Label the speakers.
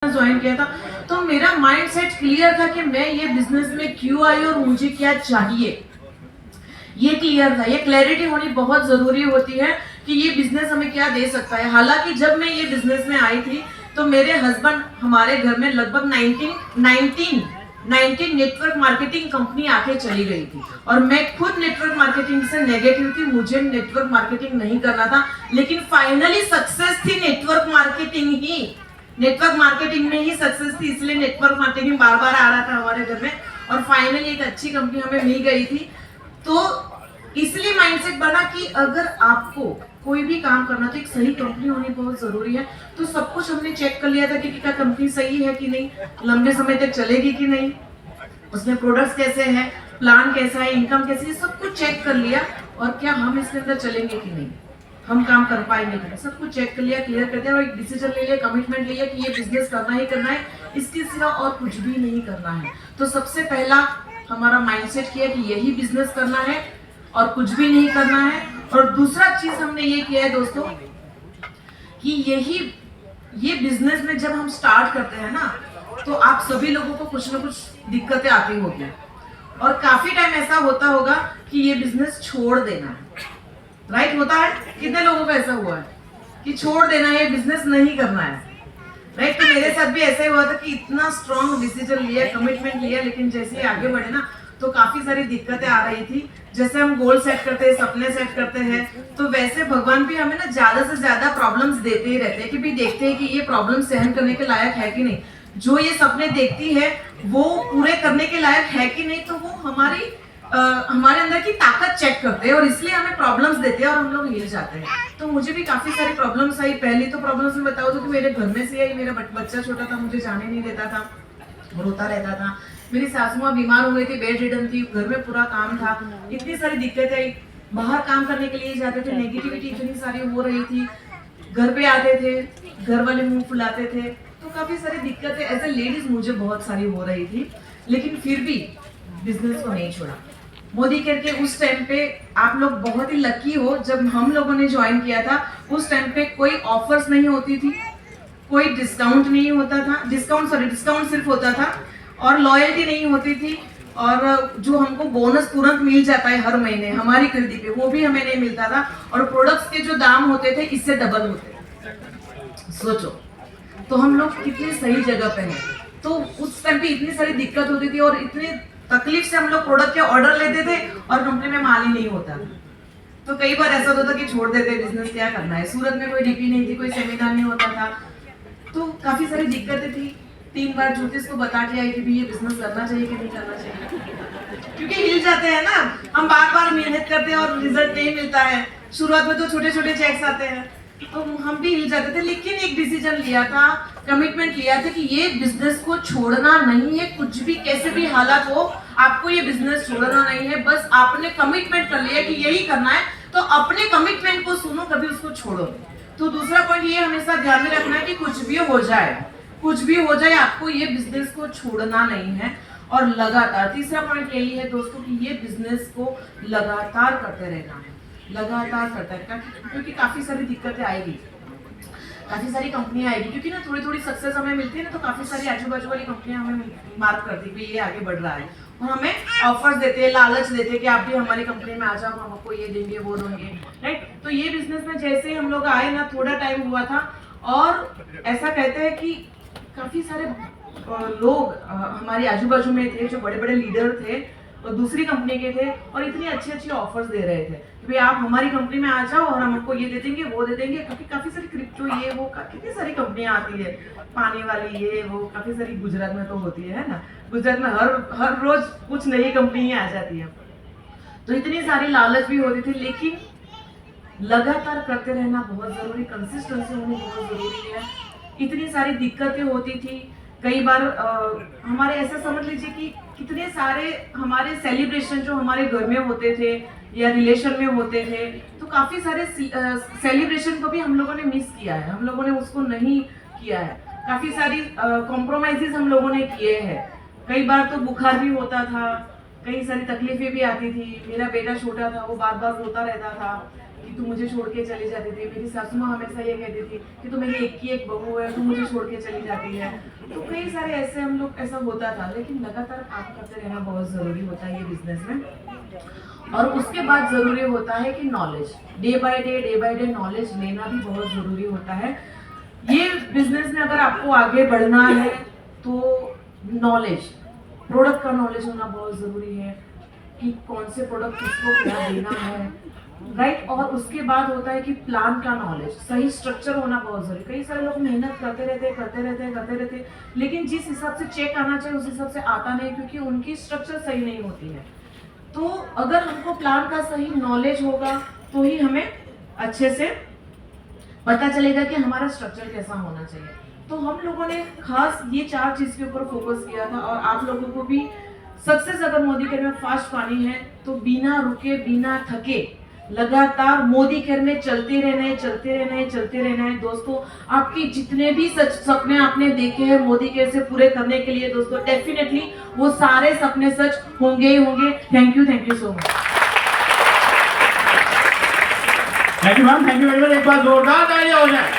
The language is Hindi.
Speaker 1: में ज्वाइन किया था, तो मेरा माइंड सेट क्लियर था कि मैं ये बिजनेस में क्यों आई और मुझे क्या चाहिए, ये क्लियर था। ये क्लैरिटी होनी बहुत जरूरी होती है कि ये बिजनेस हमें क्या दे सकता है। हालांकि जब मैं ये बिजनेस में आई थी तो मेरे हस्बैंड हमारे घर में लगभग 19 नेटवर्क मार्केटिंग कंपनी आके चली गई थी और मैं खुद नेटवर्क मार्केटिंग से नेगेटिव थी, मुझे नेटवर्क मार्केटिंग नहीं करना था। लेकिन फाइनली सक्सेस थी नेटवर्क मार्केटिंग ही, नेटवर्क मार्केटिंग में ही सक्सेस थी, इसलिए नेटवर्क मार्केटिंग बार बार आ रहा था हमारे घर में और फाइनली एक अच्छी कंपनी हमें मिल गई थी। तो इसलिए माइंडसेट बना कि अगर आपको कोई भी काम करना तो एक सही कंपनी होनी बहुत जरूरी है। तो सब कुछ हमने चेक कर लिया था कि क्या कंपनी सही है कि नहीं, लंबे समय तक चलेगी कि नहीं, उसमें प्रोडक्ट्स कैसे हैं, प्लान कैसा है, इनकम कैसी है, सब कुछ चेक कर लिया और क्या हम इसके अंदर चलेंगे कि नहीं, हम काम कर पाएंगे कि नहीं, सब कुछ चेक कर लिया, क्लियर कर दिया और एक डिसीजन ले लिया, कमिटमेंट लिया कि ये बिजनेस करना ही करना है, इसके सिवा और कुछ भी नहीं करना है। तो सबसे पहला हमारा माइंडसेट किया कि यही बिजनेस करना है और कुछ भी नहीं करना है। और दूसरा चीज हमने ये किया है दोस्तों कि ये बिजनेस में जब हम स्टार्ट करते हैं ना तो आप सभी लोगों को कुछ ना कुछ दिक्कतें आती होगी और काफी टाइम ऐसा होता होगा कि ये बिजनेस छोड़ देना है, राइट? होता है, कितने लोगों को ऐसा हुआ है कि छोड़ देना है, ये बिजनेस नहीं करना है, राइट? तो मेरे साथ भी ऐसा ही हुआ था कि इतना स्ट्रॉन्ग डिसीजन लिया, कमिटमेंट लिया, लेकिन जैसे ही आगे बढ़े ना तो काफी सारी दिक्कतें आ रही थी। जैसे हम गोल सेट करते हैं, सपने सेट करते हैं, तो वैसे भगवान भी हमें ना ज्यादा से ज्यादा प्रॉब्लम्स देते ही रहते हैं कि भी देखते हैं कि ये प्रॉब्लम सहन करने के लायक है कि नहीं, जो ये सपने देखती है वो पूरे करने के लायक है कि नहीं, तो वो हमारे अंदर की ताकत चेक करते हैं और इसलिए हमें प्रॉब्लम्स देते हैं और हम लोग हिल जाते हैं। तो मुझे भी काफी सारी प्रॉब्लम्स आई। पहली तो प्रॉब्लम्स में बताओ तो कि मेरे घर में से आई, मेरा बच्चा छोटा था, मुझे जाने नहीं देता था, रोता रहता था, मेरी सासू माँ बीमार हो गई थी, बेड रिडन थी, घर में पूरा काम था, इतनी सारी दिक्कतें आई, बाहर काम करने के लिए जाते थे, नेगेटिविटी इतनी सारी हो रही थी, घर पे आते थे, घर वाले मुंह फुलाते थे, तो काफी सारी दिक्कतें एज ए लेडीज मुझे बहुत सारी हो रही थी। लेकिन फिर भी बिजनेस को नहीं छोड़ा। मोदी केयर के उस टाइम पे आप लोग बहुत ही लकी हो, जब हम लोगों ने ज्वाइन किया था उस टाइम पे कोई ऑफर्स नहीं होती थी, कोई डिस्काउंट नहीं होता था, डिस्काउंट सिर्फ होता था और लॉयल्टी नहीं होती थी और जो हमको बोनस तुरंत मिल जाता है हर महीने हमारी खरीदी पे, वो भी हमें नहीं मिलता था और प्रोडक्ट्स के जो दाम होते थे इससे डबल होते थे। सोचो तो हम लोग कितनी सही जगह पे हैं। तो उस टाइम पे इतनी सारी दिक्कत होती थी और इतनी तकलीफ से हम लोग प्रोडक्ट के ऑर्डर लेते थे और कंपनी में माल ही नहीं होता। तो कई बार ऐसा होता था कि छोड़ देते, बिजनेस क्या करना है, सूरत में कोई डीपी नहीं थी, कोई सेमिनार नहीं होता था, तो काफी सारी दिक्कतें थी। 3 बार ज्योतिष को बता के आई कि भी ये बिजनेस करना चाहिए कि नहीं करना चाहिए, क्योंकि हिल जाते हैं ना, हम बार बार मेहनत करते हैं और रिजल्ट नहीं मिलता है। शुरुआत में तो छोटे छोटे चेक्स आते हैं तो हम भी हिल जाते थे, लेकिन एक डिसीजन लिया था, कमिटमेंट लिया था कि ये बिजनेस को छोड़ना नहीं है, कुछ भी कैसे भी हालात हो आपको ये बिजनेस छोड़ना नहीं है। बस आपने कमिटमेंट कर लिया कि यही करना है, तो अपने कमिटमेंट को सुनो, कभी उसको छोड़ो। तो दूसरा पॉइंट ये हमेशा ध्यान में रखना है कि कुछ भी हो जाए आपको ये बिजनेस को छोड़ना नहीं है और लगातार। तीसरा पॉइंट यही है दोस्तों कि ये बिजनेस को लगातार करते रहना है, लगातार करते रहना, क्योंकि काफी सारी दिक्कतें आएगी, काफी सारी कंपनियां आएगी, क्योंकि ना थोड़ी थोड़ी सक्सेस हमें मिलती है ना, तो काफी सारी आजू बाजू वाली कंपनियां हमें मार्क करती है कि ये आगे बढ़ रहा है और हमें ऑफर्स देते हैं, लालच देते हैं कि आप भी हमारी कंपनी में आ जाओ, हम आपको ये देंगे वो देंगे, राइट? तो ये बिजनेस में जैसे हम लोग आए ना, थोड़ा टाइम हुआ था और ऐसा कहते हैं कि काफी सारे लोग हमारे आजू बाजू में थे, जो बड़े बड़े लीडर थे और दूसरी कंपनी के थे और इतनी अच्छी अच्छी ऑफर्स दे रहे थे कि भाई आप हमारी कंपनी में आ जाओ और हम आपको ये दे देंगे वो दे देंगे, क्योंकि काफी सारी क्रिप्टो ये वो कितनी सारी कंपनियां आती है, पानी वाली ये वो, काफी सारी गुजरात में तो होती है ना, गुजरात में हर रोज कुछ नई कंपनियां आ जाती है। तो इतनी सारी लालच भी होती थी, लेकिन लगातार करते रहना बहुत जरूरी, कंसिस्टेंसी होनी बहुत जरूरी है। इतनी सारी दिक्कतें होती थी, कई बार हमारे ऐसा समझ लीजिए कि कितने सारे हमारे सेलिब्रेशन जो हमारे घर में होते थे या रिलेशन में होते थे, तो काफी सारे सेलिब्रेशन को भी हम लोगों ने मिस किया है, हम लोगों ने उसको नहीं किया है, काफी सारी कॉम्प्रोमाइजेस हम लोगों ने किए हैं। कई बार तो बुखार भी होता था, कई सारी तकलीफें भी आती थी, मेरा बेटा छोटा था वो बार बार रोता रहता था, कि तू मुझे छोड़ के चली जाती थी, मेरी सासू माँ हमेशा ये कहती थी कि तू मेरी एक ही एक बहू है, तू मुझे छोड़ के चली जाती है। तो कई सारे ऐसे हम लोग ऐसा होता था, लेकिन लगातार काम करते रहना बहुत ज़रूरी होता है ये बिजनेस में। और उसके बाद ज़रूरी होता है कि knowledge, day by day knowledge लेना भी बहुत ज़रूरी होता है। ये बिजनेस में अगर आपको आगे बढ़ना है तो नॉलेज, प्रोडक्ट का नॉलेज होना बहुत ज़रूरी है कि कौन से प्रोडक्ट किसको क्या देना है, राइट। और उसके बाद होता है कि प्लान का नॉलेज, सही स्ट्रक्चर होना बहुत जरूरी। कई सारे लोग मेहनत करते रहते, लेकिन जिस हिसाब से चेक आना चाहिए उस हिसाब से आता नहीं, क्योंकि उनकी स्ट्रक्चर सही नहीं होती है। तो अगर हमको प्लान का सही नॉलेज होगा तो ही हमें अच्छे से पता चलेगा कि हमारा स्ट्रक्चर कैसा होना चाहिए। तो हम लोगों ने खास ये 4 चीज के ऊपर फोकस किया था। और आप लोगों को भी सक्सेस अगर मोदी केयर में फास्ट पानी है तो बिना रुके बिना थके लगातार मोदी केयर में चलते रहना है दोस्तों। आपके जितने भी सपने आपने देखे हैं मोदी केयर से पूरे करने के लिए दोस्तों, डेफिनेटली वो सारे सपने सच होंगे ही होंगे। Thank you so much.
Speaker 2: Thank you ma'am, thank you very much. एक बार जोरदार तालियां हो जाए।